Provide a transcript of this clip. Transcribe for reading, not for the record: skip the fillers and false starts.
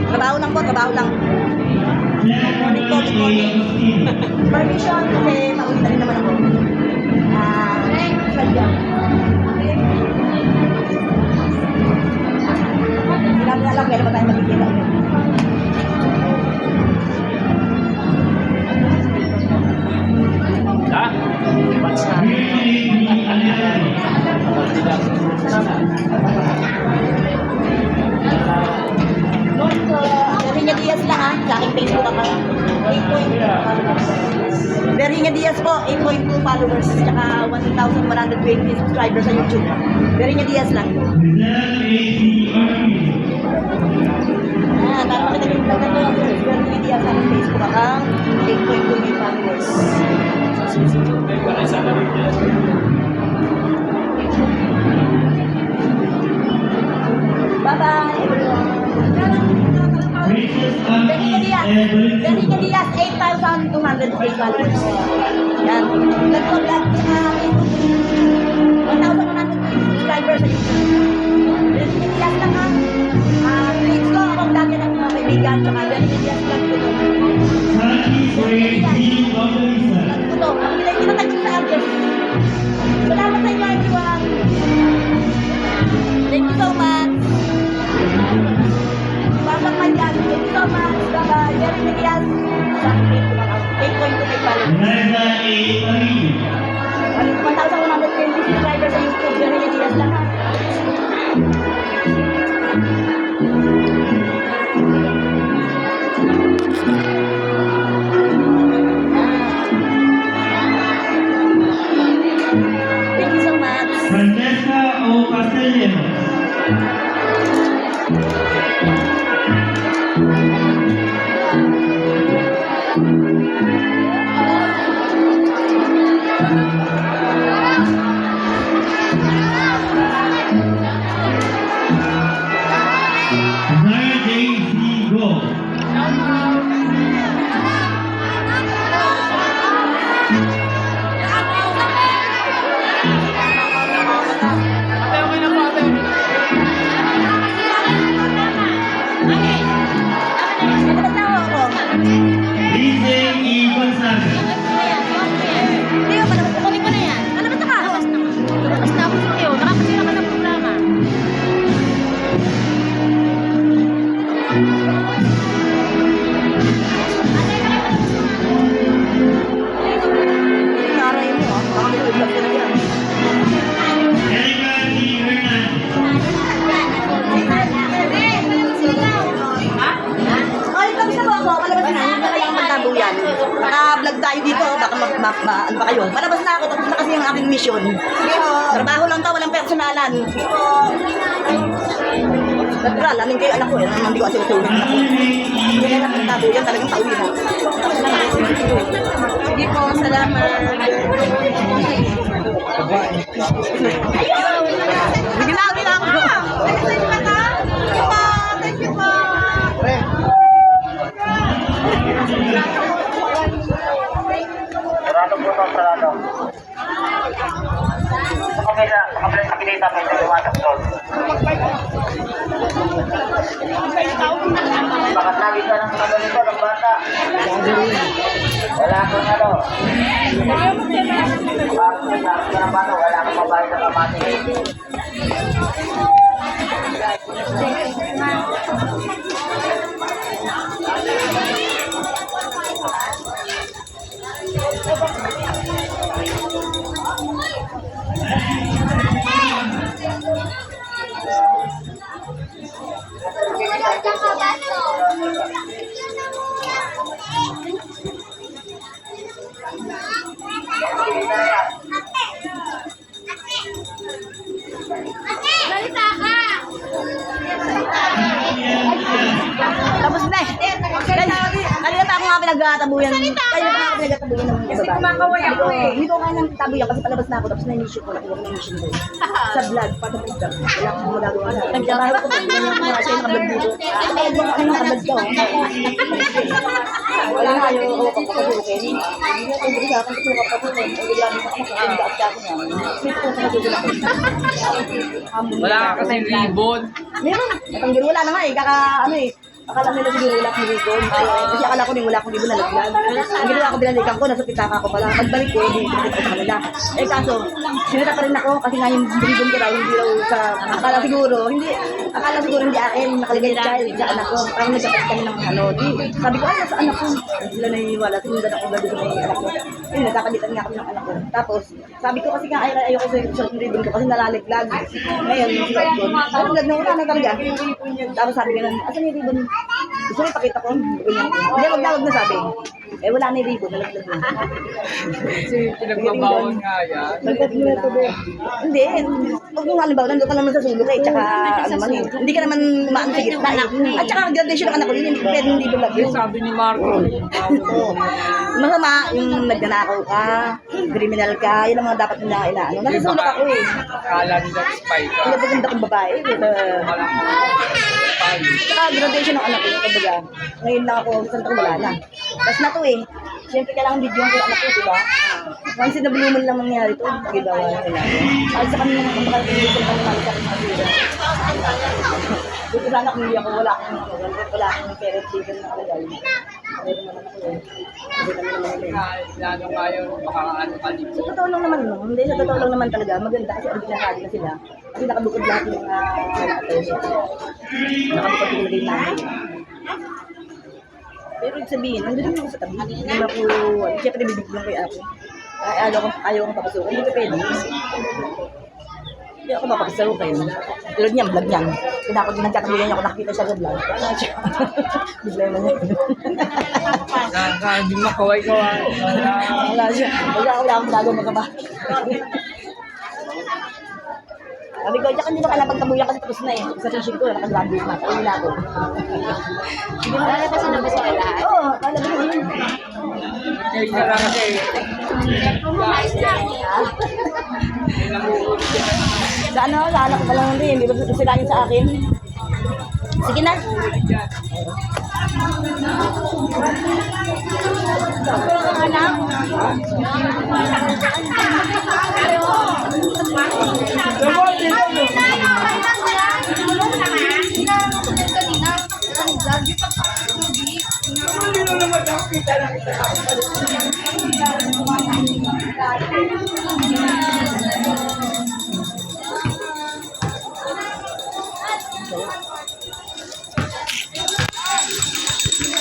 Trabaho lang po, trabaho lang. Good morning. Permission kasi paulit na rin naman ako. Sadya. Alam na lang, kailan ba tayo magkikita ulit? Ha? What's that? Berhinga Diaz lang ha, sa aking Facebook account. 8.2 Berhinga Diaz po, 8.2 followers, tsaka 1,120 subscribers sa YouTube. Berhinga Diaz lang. Tama kita yung vlog na to. Berhinga Diaz sa aking Facebook account, 8.2 followers. Bye-bye everyone. Berhinga Diaz, 8,208 followers. Yan. Vlog ko vlog. 1,120 subscribers sa YouTube. Berhinga Diaz lang ha. Please ko akong vlog yan ng mga kaibigan. Tsaka Berhinga Diaz vlog ko to. Berhinga Diaz. Vlog ko to. Kinatag ko sa address. Salamat sa inyo everyone. Thank you so much. Babak man yan. Thank you so much. Bye-bye. Berhinga Diaz. Sa Facebook account. 8.2 followers. 1,120 subscribers sa YouTube. Berhinga Diaz lang ha. Thank you so much. Francesca o Castellano? Zara Daisy Go. Natapat na ako. Lise E. Gonzaga. Hindi ko pa naman. Kunin ko na yan. Nalabat na ka. Labas na ako sa iyo. Nakakasira ka ng programa. Naray mo ah. Baka may vlog ko na yan. Erika D. Hernandez. Ay, kamusta po ako? Palabas na. Hindi na kailangan magtabo yan. Naka-vlog tayo dito. Baka ano ba kayo? Palabas na ako. Tapos na kasi yung aking mission. Trabaho lang to. Walang personalan. Natural. Amin kayo anak ko. Yan naman hindi ko asinusunan. Hindi na magtabo yan. Talagang pauwi na. Hindi po. Salamat. Bigyan na lang. Thank you po. Sarado po ito, sarado. Sa kabinita may naliwatas doon. Bakit lagi ka ng mga ganito ng bata? Wala akong ano. Bakit lagi ka ng bata? Wala akong mabayad na kamati. Tapos na eh. Kanina pa ako nga pinagtatabuyan. Kanina pa nga ako pinagtatabuyan ng Kasi kumakaway ako eh. Hindi ko kaya nang tabuyan kasi palabas na ako. Tapos na-mission ko. Nakuha ko na mission ko. Sa vlog. Pati vlog. Wala akong magagawa na. Nagtrabaho ko. Hindi na ako mga siya nakablog dito. Ano nakablog daw? Wala na kayo. Oo, pagpapasukin. Hindi na kung hindi sa akin. Kasi nakapasukin. O bigla mo sa kamakakang daat ka ako niya. Sweet ko sa nagugul ako. Wala ka kasing ribbon. Meron. Natanggil wala na nga eh. Kaka ano eh. Akala nila siguro wala akong ribbon. Kasi akala ko wala akong ribbon nalaglag. Ang ginawa ko, binalikan ko, nasa pitaka ko pala. Pagbalik ko, hindi ko sa kanila. Eh kaso, sinita pa rin ako kasi nga yung ribbon ko raw, hindi raw sa, akala siguro hindi akin, nakalagay child sa anak ko. Parang nagkapat kami ng ano, di. Sabi ko, ay, nasa anak ko. Sila naniniwala, sinundan ako gano'n sa may anak ko. Yun, nagkakalitan nga kami ng anak ko. Tapos, sabi ko kasi nga, ay, ayoko sa ribbon ko kasi nalaliglag. Ngayon, yung sulat ko, nalaliglag na wala na talaga. Tapos sabi ko, asan yung ribbon? Gusto mo ipakita ko? Hindi, wag na sabi. Eh, wala na yung ribbon, nalaglag na. Kasi pinagbabawal nga yan. Hindi, huwag mo nga halimbawa, nandun ka naman sa sulok eh, tsaka ano man eh. Hindi ka naman maano sa gitna eh. At tsaka graduation ng anak ko yun, hindi pwede hindi bulag yun. Sabi ni Marco, Masama, yung nagnanakaw ka, criminal ka, yun ang mga dapat nila inaano. Nasa sulok ako eh. kala nila spy ka. Hindi maganda kong babae. Tsaka graduation ng anak ko, kumbaga. Ngayon lang ako, isang taon wala na. Tapos na to eh. Siyempre kailangan video ko yung anak ko, diba? Once na blue moon lang mangyari to, diba? Ay sa kanila naman, makakalimutan ko naman sa kanila. Dito sana kung hindi ako, wala akong parent legal na kalagay. Meron naman ako eh. Hindi naman naman eh. Lalo ngayon, makakaano ka dito. Sa totoo lang naman, no? Hindi, sa totoo lang naman talaga. Maganda kasi ordinary na sila. Kasi nakabukod lahat ng mga nakabukod yung lagay namin. Pero ibig sabihin, nandun naman ako sa tabi. Hindi ako, siyempre bibigyan ko yung ako. Ayaw kong papasukin. Hindi ko pwede. Hindi ako mapapasukin. Tulad niyan, vlog niyan. Pinakot din nagkatabihan niya ako nakikita siya sa vlog. Ano siya? Problema niya. Hindi makaway-kaway. Wala siya. Wala akong bago magkaba. Sabi ko, diyan hindi ka napagkabuya kasi tapos na eh. Sa session ko, nakagraduate na. Pauwi na ako. Hindi mo kaya kasi nabas sila lahat. Oo, alam mo yun. Kaya ka lang kasi. Sa ano, sa anak ko pa lang hindi. Hindi ba sila sa akin? Sige na. Anak? Hindi naman nakita lang.